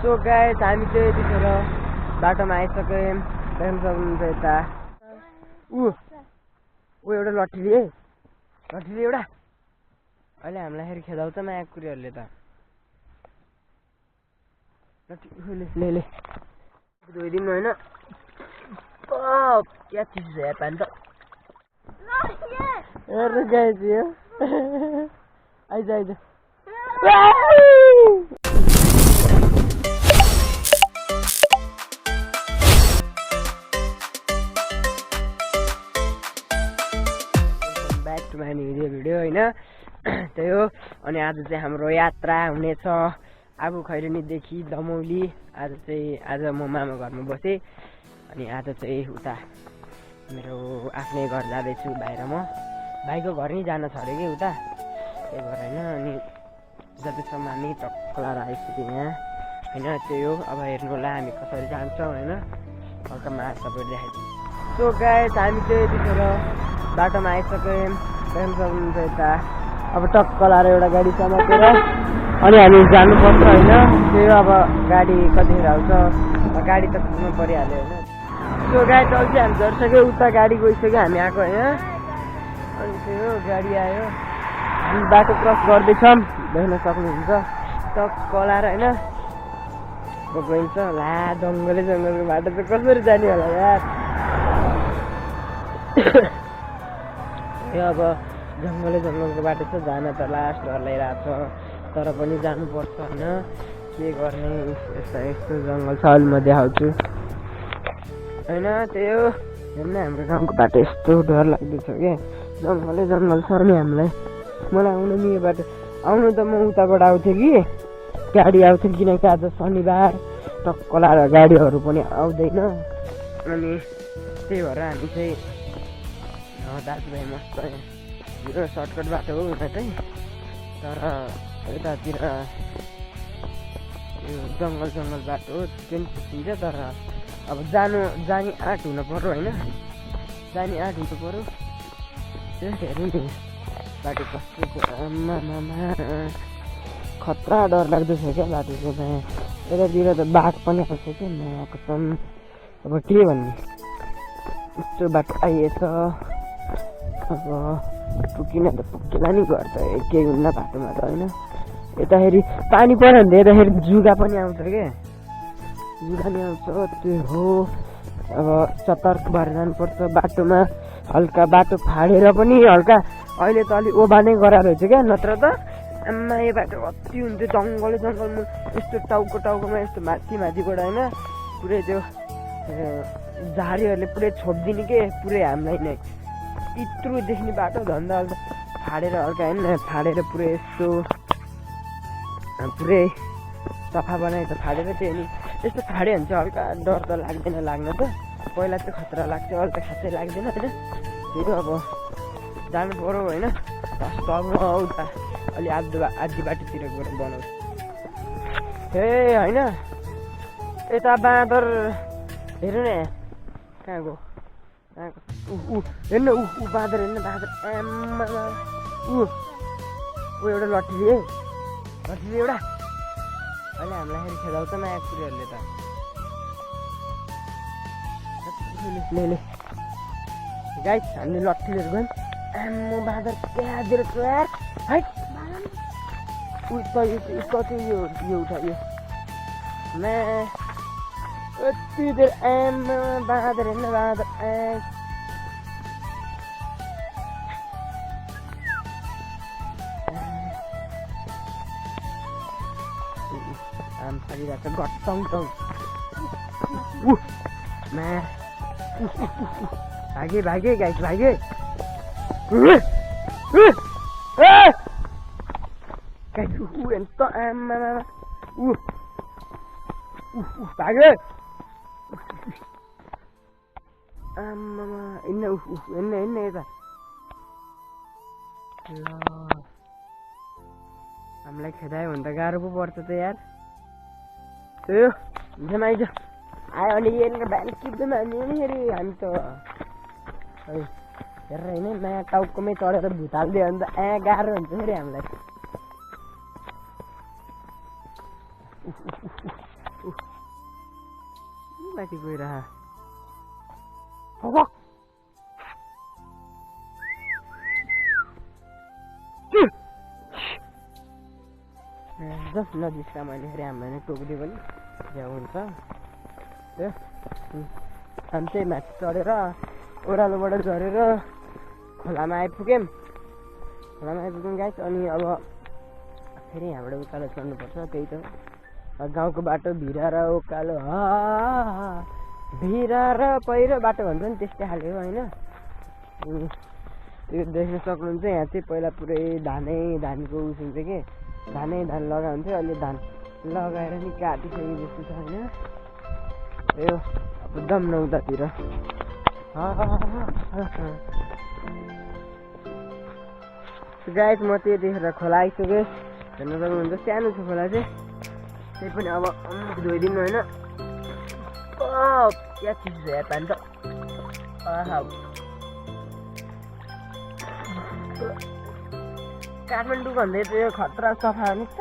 So guys हामी चाहिँ यतिखेर बाटोमा आइसक्यौँ। देख्न सक्नुहुन्छ यता ऊ एउटा लट्ठी एउटा अहिले हामीलाई फेरि खेदाउँछ माया कुरीहरूले त लट्ठी ले धोइदिनु होइन क्या चिज छ यार पानी त हेर्नु गाइस यो आइज back to my new video होइन त्यही हो। अनि आज चाहिँ हाम्रो यात्रा हुनेछ आगो खैरेनीदेखि दमौली। आज म मामा घरमा बसेँ अनि आज चाहिँ उता मेरो आफ्नै घर जाँदैछु बाहिर। म भाइको घर नै जान छ अरे कि उता त्यही भएर होइन। अनि जतिसम्म हामी टक्कलाएर आइपुग्यौँ यहाँ होइन त्यही हो। अब हेर्नु होला हामी कसरी जान्छौँ होइन हल्का मार तपाईँ देखाइदिन्छु। सो गाइस हामी चाहिँ यतिखेर बाटोमा आइसक्यौँ। देख्न सक्नुहुन्छ यता अब टक्कलाएर एउटा गाडी समातेर अनि हामी जानुपर्छ होइन। त्यही हो अब गाडी कतिखेर आउँछ गाडी त पुग्नु परिहाल्यो होइन। त्यो गाडी चल्छ हामी झरिसक्यो उता गाडी गइसक्यो हामी आएको होइन। अनि त्यही हो गाडी आयो हामी बाटो क्रस गर्दैछौँ देख्न सक्नुहुन्छ टक्कलाएर होइन गइन्छ ला जङ्गलको बाटो चाहिँ कसरी जाने होला यार। यो अब जङ्गलको बाटो छ जान त लास्ट डर लागिरहेको छ तर पनि जानुपर्छ होइन के गर्ने। यस्तो जङ्गल छ अहिले म देखाउँछु होइन। त्यही हो हेर्नु हाम्रो गाउँको बाटो यस्तो डर लाग्दैछ क्या जङ्गल छ। नि हामीलाई मलाई आउनु नि यो बाटो आउनु त म उताबाट आउँथेँ कि गाडी आउँथ्यो किनकि आज शनिबार टक्कलाएर गाडीहरू पनि आउँदैन। अनि त्यही भएर हामी चाहिँ दाजुभाइ मस्त यो सर्टकट बाटो हो उता चाहिँ तर यतातिर यो जङ्गल बाटो हो त्यो पनि पुगिन्छ तर अब जाने आँट हुनु पर्यो होइन जाने आँट हुनु पर्यो। त्यो हेर्नु नि बाटो कस्तो आमा खतरा डर लाग्दैछ क्या बाटोको त। यतातिर त बाघ पनि आउँछ क्या नआएको छन् अब के भन्ने यस्तो बाटो आइएछ। अब पुगिन त पुग्ला नि घर त केही हुन्न बाटोमा त होइन। यताखेरि पानी पऱ्यो भने त यताखेरि जुगा पनि आउँछ क्या जुगा नि आउँछ त्यो हो। अब सतर्क भएर जानुपर्छ बाटोमा हल्का बाटो फाडेर पनि हल्का अहिले त अलिक ओभा नै गराएर रहेछ क्या नत्र त आम्मा यो बाटो कति हुन्थ्यो जङ्गलमा यस्तो टाउकोमा यस्तो माथिबाट होइन पुरै त्यो झाडीहरूले पुरै छोपिदिने के पुरै हामीलाई नै यत्रो देख्ने बाटो झन्डा हल्का फाडेर हल्का होइन फाडेर पुरै यस्तो पुरै सफा बनायो त फाडेर त्यो नि यस्तो फाड्यो भने चाहिँ हल्का डर त लाग्दैन लाग्न त पहिला चाहिँ खतरा लाग्थ्यो अहिले त खासै लाग्दैन होइन। त्यो अब जानु पऱ्यो होइन उता अलि आधी बाटोतिर गएर बनाउँछ हे होइन। यता बाँदर हेर्नु न कहाँ गयो हेर्नु बाँदर हेर्नु बाँदर आम्मा एउटा लट्ठी एउटा अहिले हामीलाई फेरि खेदाउँछ माया कुरीहरूले त ले गाइस हामीले लट्ठी लिएर गयौँ आम्मो बाँदर त्यहाँतिर यार है कति यो उठायो मा यति धेरै आम्मा बाँदर हेर्नु बाँदर आम फरिरहेको छ गट्टङ भागे गाइस भागे ఎంత भागे ఎన్న यता ल हामीलाई खेदायो भने त गाह्रो पो पर्छ त यार। त्यो आइज आयो भने हेरेर भ्यान किप्दैन फेरि हामी त हेरेर होइन नयाँ टाउकोमै चढेर भुत हालिदियो भने त गाह्रो हुन्छ फेरि हामीलाई। माथि गइरह नजिस्का मैले फेरि हामीलाई नै टोकिदियो भने त्यहाँ हुन्छ हामी चाहिँ माथि चढेर ओह्रालोबाट झरेर खोलामा आइपुग्यौँ गाइस। अनि अब फेरि यहाँबाट उकालो चढ्नुपर्छ। त्यही त गाउँको बाटो भिरा र उकालो भिरा र पहिरो बाटो भन्छ नि त्यस्तै खाले हो होइन। त्यो देख्न सक्नुहुन्छ यहाँ चाहिँ पहिला पुरै धानको उस हुन्छ कि धान लगाउँथ्यो। अहिले धान लगाएर नि काटिसके जस्तो छ होइन। यो अब दम नहुँदातिर गाइस म त्यो देखेर खोला आइसकेँ। हेर्न सक्नुहुन्छ सानो छ खोला चाहिँ। त्यही पनि अब धोइदिनु होइन। क्या चिज छ यहाँ पानी त काठमाडौँ भन्दै त्यो खतरा सफा हो नि त।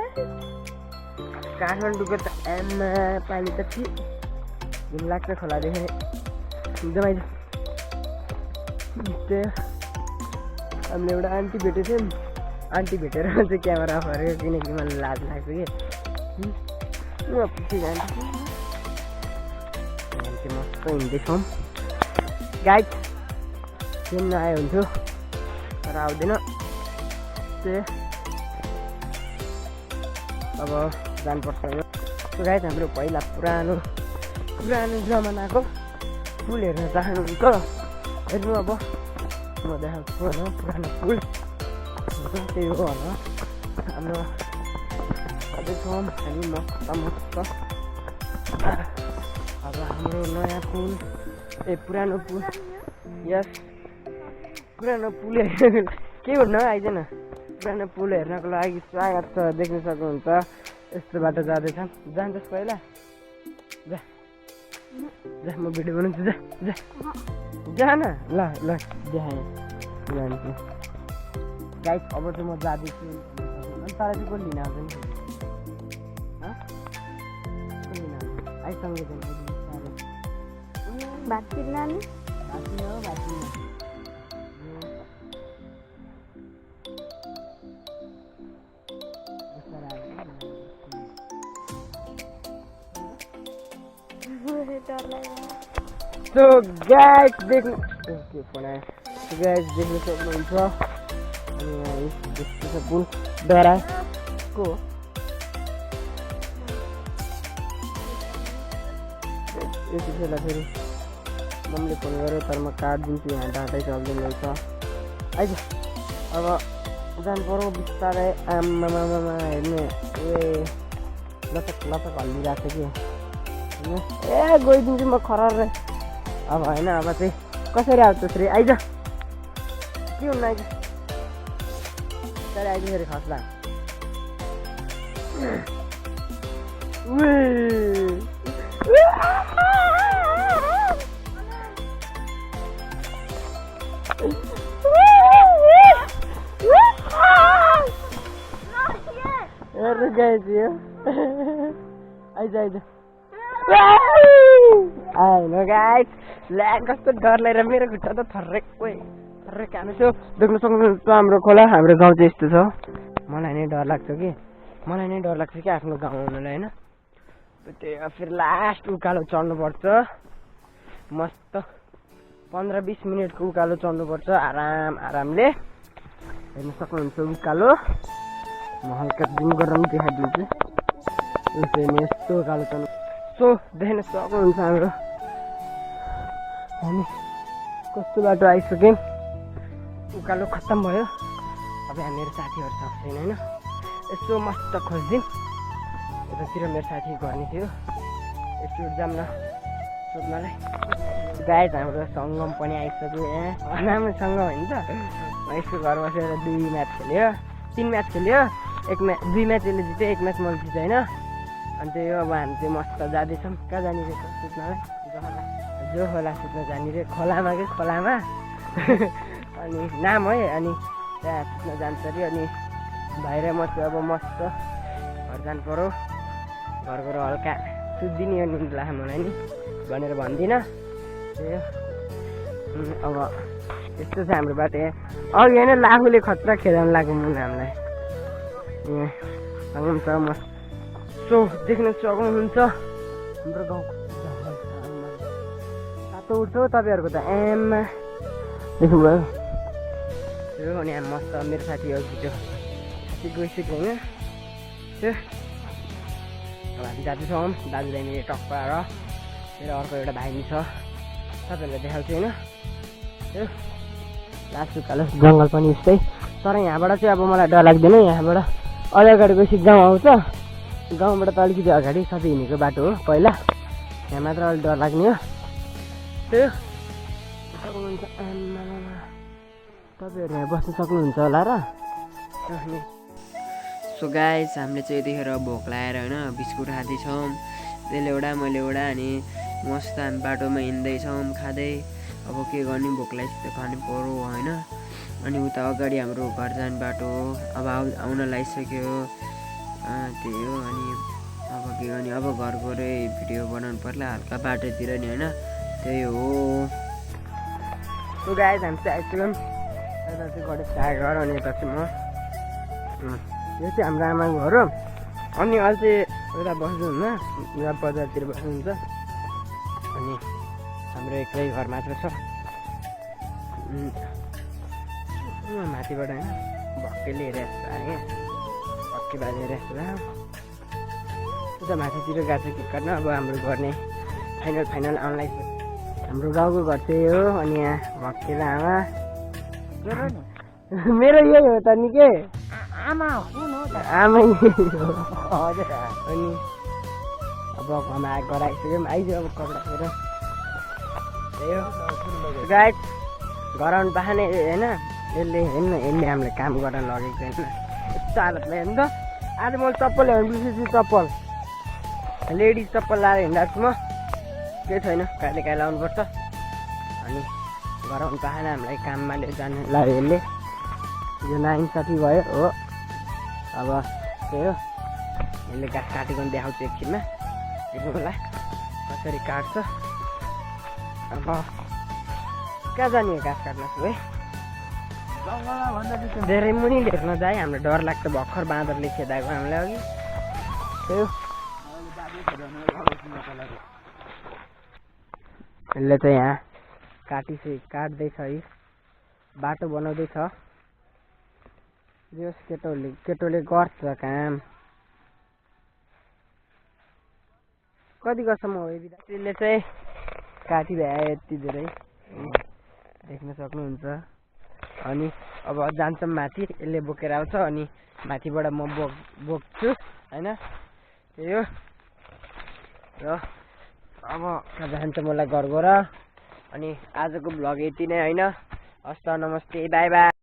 काठमाडौँको त आमा पानी त थिए घिन लाग्छ खोला देखेर जमाइज। त्यो हामीले एउटा आन्टी भेटेको थियौँ। आन्टी भेटेर चाहिँ क्यामेरा अफ गरेको किनकि मलाई लाज लाग्छ कि म पछि जान्छु। चाहिँ मस्त हिँड्दैछौँ गाइड। ट्रेन आयो हुन्थ्यो तर आउँदैन। त्यही अब जानुपर्छ यो गाइड। हाम्रो पहिला पुरानो जमानाको पुल हेर्न चाहनुहुन्छ हेर्नु। अब म देखाउँछु होइन पुरानो पुल त्यही हो होला हाम्रो छौँ हामी मस्त। अब हाम्रो नयाँ पुल पुरानो पुल यस पुरानो पुल के भन्नु आइजन। पुरानो पुल हेर्नको लागि स्वागत छ। देख्न सक्नुहुन्छ यस्तो बाटो जाँदैछ पहिला जा म भिडियो बनाउँछु जा न ल देखाएँ जान्छु गाइस। अब चाहिँ म जाँदैछु तर चाहिँ को लिन आउँछ नि आइसँगै भात पिर्नानी So guys देख्नु सक्नुहुन्छ अनि यस्तो छ पुल डराको यति बेला फेरि मम्मीले फोन गर्यो तर म काटिदिन्छु। यहाँ डाँटै चल्दैन रहेछ आइज। अब जानु पर्यो बिस्तारै आमामा हेर्ने लचक हल्लिरहेको छ कि गइदिन्छु म खरार। अब होइन अब चाहिँ कसरी आउँछ फेरि आइज के हुन्न आइज कसरी आइज फेरि खस्ला आइज आइलो गाइस ल्या कस्तो डर लागेर मेरो खुट्टा त थर्रेक खानु थियो। देख्न सक्नुहुन्छ हाम्रो खोला। हाम्रो गाउँ चाहिँ यस्तो छ। मलाई नै डर लाग्छ कि आफ्नो गाउँ आउनुलाई होइन। त्यही फेरि लास्ट उकालो चढ्नुपर्छ मस्त 15-20 मिनटको उकालो चढ्नुपर्छ आरामले। हेर्न सक्नुहुन्छ उकालो म हल्का जुम गरम देखाइदिन्छु। यस्तो उकालो चढ्नु देख्न सक्नुहुन्छ हाम्रो हामी कस्तो बाटो आइसक्यौँ। उकालो खत्तम भयो। अब यहाँ मेरो साथीहरू छ छैन होइन। यसो मस्त खोजिदिउँ। यतातिर मेरो साथी गर्ने थियो यसो जाम न सोध्नलाई। गाइस हाम्रो सङ्गम पनि आइसक्यो। यहाँ राम्रो सङ्गम होइन त। यसको घर बसेर 2 म्याच खेल्यो 3 म्याच खेल्यो 2 म्याच यसले जित्यो 1 म्याच मैले जित्यो होइन। अनि त्यही हो अब हामी चाहिँ मस्त जाँदैछौँ। कहाँ जाने रहेछ सुत्नलाई जो खोला सुत्न जाने रे खोलामा कि खोलामा अनि नाम है। अनि त्यहाँ सुत्न जान्छ अरे। अनि भाइ र म चाहिँ अब मस्त घर जानु पर्यो। घर गएर हल्का सुत्दिने लाग्छ मलाई नि भनेर भन्दिनँ। अब यस्तो छ हाम्रो बाटो यहाँ। अघि होइन लाखुले खतरा खेदाउनु लाग्यो मुना हामीलाई। यहाँ हुन्छ म देख्न सक्नुहुन्छ हाम्रो गाउँको तातो उठ्छ तपाईँहरूको त एममा देख्नुभयो। त्यो अनि मस्त मेरो साथी अघि त्यो साथी गइसक्यो होइन। त्यो अब हामी जाँदैछौँ दाजुभाइ मेरो टक्क आएर। मेरो अर्को एउटा भाइ नि छ तपाईँहरूलाई देखाउँछु होइन। त्यो लास्ट उकालो जङ्गल पनि यस्तै। तर यहाँबाट चाहिँ अब मलाई डर लाग्दैन। यहाँबाट अलि अगाडि गएपछि गाउँ आउँछ। गाउँबाट त अलिकति अगाडि सबै हिँडेको बाटो हो पहिला। यहाँ मात्र अलिक डर लाग्ने हो। त्यो सक्नुहुन्छ तपाईँहरू यहाँ बस्नु सक्नुहुन्छ होला र। सो गाइस हामीले चाहिँ यतिखेर भोक लागेर होइन बिस्कुट खाँदैछौँ। त्यसले एउटा मैले एउटा अनि मस्त हामी बाटोमा हिँड्दैछौँ खाँदै। अब के गर्ने भोक लागेपछि त खानु पर्यो होइन। अनि उता अगाडि हाम्रो घर जाने बाटो हो। अब आउन लागिसक्यो त्यही हो। अनि अब के गर्ने अब घर गएर भिडियो बनाउनु पर्ला हल्का बाटोतिर नि होइन। त्यही हो। सो गाइस हामी चाहिँ आइपुग्यौँ। यता चाहिँ गणेश घर अनि यता चाहिँ म। यो चाहिँ हाम्रो आमाको घर हो। अनि अहिले चाहिँ उता बस्नुहुन्न यहाँ बजारतिर बस्नुहुन्छ। अनि हाम्रो एक्लै घर मात्र छ माथिबाट होइन। भक्कैले हेरेको छ क्या भक्कै बाजे हेरेको छ। उता माथितिर गएको छ किट काट्न। अब हाम्रो घर नै फाइनल आउनलाई हाम्रो गाउँको घर चाहिँ हो। अनि यहाँ भक्केला आमा मेरो यही हो त नि के आमा आमै हजुर। अनि अब घरमा घर आइसक्यौँ आइज अब कपडा फेर त्यही हो गाइस। घर आउनु पाएन होइन। यसले हामीलाई काम गर्न लगेको होइन। यस्तो हालतमा हेर्नु त। आज मैले चप्पल ल्याउनु बिर्सेछु। चप्पल लेडिज चप्पल लाएर हिँड्दा छु म। केही छैन कहिले काहीँ लाउनुपर्छ। अनि घर आउनु पाएन हामीलाई काममा जानु लाग्यो यसले। यो नाइन्साफी भयो हो। अब त्यही हो यसले घाँस काटेको पनि देखाउँछु एकछिनमा। हेर्नु होला कसरी काट्छ। अब कहाँ जाने हो घाँस काट्न छु है। धेरै मुनि हेर्न जाए हामीलाई डर लाग्छ। भर्खर बाँदरले खेदाएको हामीलाई अघि। त्यही हो यसले चाहिँ यहाँ काट्दैछ है बाटो बनाउँदैछ। यस केटोले गर्छ काम। कति गर्छ म यसले चाहिँ काटिभ्यायो यति धेरै देख्न सक्नुहुन्छ। अनि अब जान्छौँ माथि यसले बोकेर आउँछ। अनि माथिबाट म बोक्छु होइन। त्यही हो र अब जान्छ मलाई घर गएर। अनि आजको भ्लग यति नै होइन। हस् त नमस्ते बाई बाई।